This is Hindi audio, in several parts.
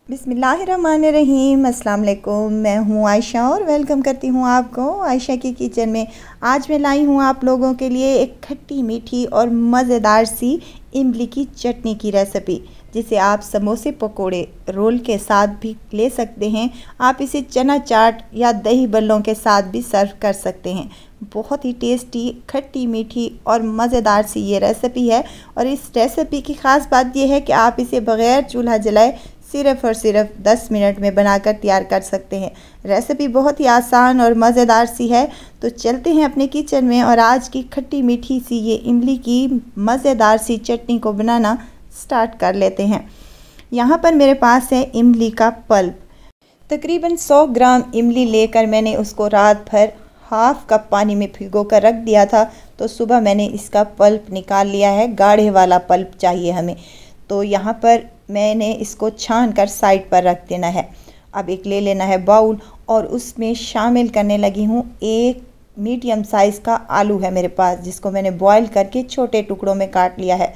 बिस्मिल्लाहिर्रहमानिर्रहीम। अस्सलाम वालेकुम। मैं हूँ आयशा और वेलकम करती हूँ आपको आयशा की किचन में। आज मैं लाई हूँ आप लोगों के लिए एक खट्टी मीठी और मज़ेदार सी इमली की चटनी की रेसिपी, जिसे आप समोसे पकोड़े रोल के साथ भी ले सकते हैं। आप इसे चना चाट या दही बल्लों के साथ भी सर्व कर सकते हैं। बहुत ही टेस्टी खट्टी मीठी और मज़ेदार सी ये रेसिपी है। और इस रेसिपी की ख़ास बात यह है कि आप इसे बग़ैर चूल्हा जलाए सिर्फ़ और सिर्फ 10 मिनट में बनाकर तैयार कर सकते हैं। रेसिपी बहुत ही आसान और मज़ेदार सी है। तो चलते हैं अपने किचन में और आज की खट्टी मीठी सी ये इमली की मज़ेदार सी चटनी को बनाना स्टार्ट कर लेते हैं। यहाँ पर मेरे पास है इमली का पल्प। तकरीबन 100 ग्राम इमली लेकर मैंने उसको रात भर हाफ़ कप पानी में भिगो कर रख दिया था। तो सुबह मैंने इसका पल्प निकाल लिया है। गाढ़े वाला पल्प चाहिए हमें। तो यहाँ पर मैंने इसको छान कर साइड पर रख देना है। अब एक ले लेना है बाउल और उसमें शामिल करने लगी हूँ एक मीडियम साइज़ का आलू है मेरे पास, जिसको मैंने बॉईल करके छोटे टुकड़ों में काट लिया है।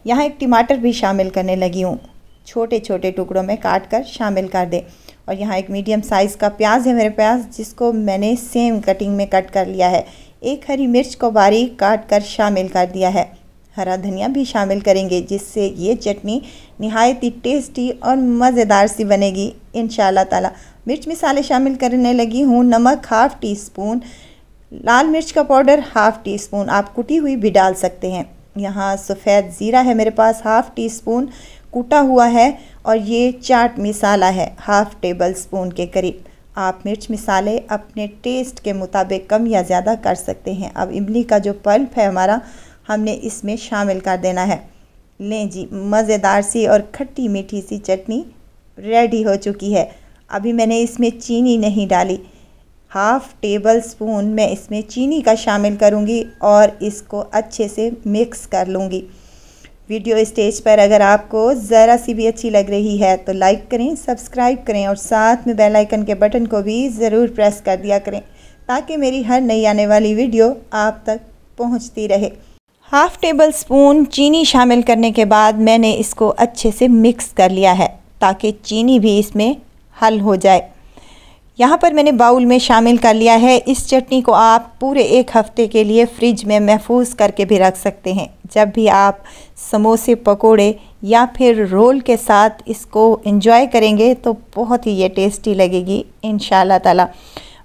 यहाँ एक टमाटर भी शामिल करने लगी हूँ, छोटे छोटे टुकड़ों में काट कर शामिल कर दें। और यहाँ एक मीडियम साइज़ का प्याज है मेरे पास, जिसको मैंने सेम कटिंग में कट कर लिया है। एक हरी मिर्च को बारीक काट कर शामिल कर दिया है। हरा धनिया भी शामिल करेंगे, जिससे ये चटनी निहायत ही टेस्टी और मज़ेदार सी बनेगी इंशाअल्लाह ताला। मिर्च मसाले शामिल करने लगी हूँ। नमक ½ टी स्पून, लाल मिर्च का पाउडर ½ टी स्पून, आप कुटी हुई भी डाल सकते हैं। यहाँ सफ़ेद ज़ीरा है मेरे पास ½ टी स्पून कूटा हुआ है। और ये चाट मसाला है ½ टेबल स्पून के करीब। आप मिर्च मसाले अपने टेस्ट के मुताबिक कम या ज़्यादा कर सकते हैं। अब इमली का जो पल्प है हमारा, हमने इसमें शामिल कर देना है। लें जी, मज़ेदार सी और खट्टी मीठी सी चटनी रेडी हो चुकी है। अभी मैंने इसमें चीनी नहीं डाली। ½ टेबल स्पून मैं इसमें चीनी का शामिल करूंगी और इसको अच्छे से मिक्स कर लूँगी। वीडियो स्टेज पर अगर आपको ज़रा सी भी अच्छी लग रही है तो लाइक करें, सब्सक्राइब करें और साथ में बेल आइकन के बटन को भी ज़रूर प्रेस कर दिया करें, ताकि मेरी हर नई आने वाली वीडियो आप तक पहुँचती रहे। ½ टेबल स्पून चीनी शामिल करने के बाद मैंने इसको अच्छे से मिक्स कर लिया है, ताकि चीनी भी इसमें हल हो जाए। यहाँ पर मैंने बाउल में शामिल कर लिया है। इस चटनी को आप पूरे 1 हफ़्ते के लिए फ्रिज में महफूज करके भी रख सकते हैं। जब भी आप समोसे पकोड़े या फिर रोल के साथ इसको एंजॉय करेंगे तो बहुत ही ये टेस्टी लगेगी इंशाअल्लाह ताला।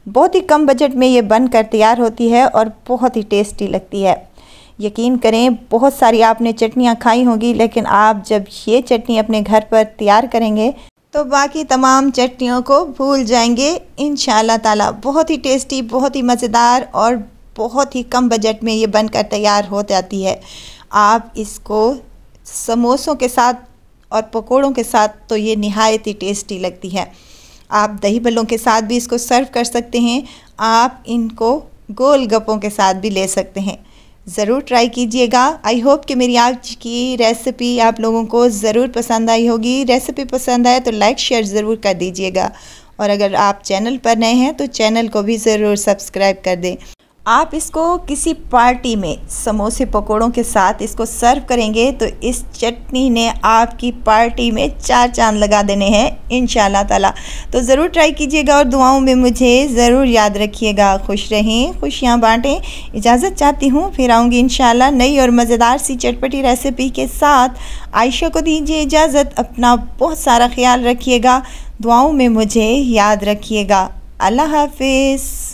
बहुत ही कम बजट में ये बनकर तैयार होती है और बहुत ही टेस्टी लगती है। यकीन करें, बहुत सारी आपने चटनियाँ खाई होंगी, लेकिन आप जब ये चटनी अपने घर पर तैयार करेंगे तो बाकी तमाम चटनियों को भूल जाएंगे इंशाअल्लाह ताला। बहुत ही टेस्टी, बहुत ही मज़ेदार और बहुत ही कम बजट में ये बनकर तैयार हो जाती है। आप इसको समोसों के साथ और पकोड़ों के साथ तो ये निहायत ही टेस्टी लगती है। आप दही बल्लों के साथ भी इसको सर्व कर सकते हैं। आप इनको गोलगप्पों के साथ भी ले सकते हैं। ज़रूर ट्राई कीजिएगा। आई होप कि मेरी आज की रेसिपी आप लोगों को ज़रूर पसंद आई होगी। रेसिपी पसंद आए तो लाइक शेयर ज़रूर कर दीजिएगा। और अगर आप चैनल पर नए हैं तो चैनल को भी ज़रूर सब्सक्राइब कर दें। आप इसको किसी पार्टी में समोसे पकोड़ों के साथ इसको सर्व करेंगे तो इस चटनी ने आपकी पार्टी में 4 चांद लगा देने हैं इंशाअल्लाह ताला। तो ज़रूर ट्राई कीजिएगा और दुआओं में मुझे ज़रूर याद रखिएगा। खुश रहें, खुशियाँ बांटें। इजाज़त चाहती हूँ, फिर आऊँगी इंशाअल्लाह नई और मज़ेदार सी चटपटी रेसिपी के साथ। आयशा को दीजिए इजाज़त। अपना बहुत सारा ख्याल रखिएगा। दुआओं में मुझे याद रखिएगा। अल्लाह हाफिज़।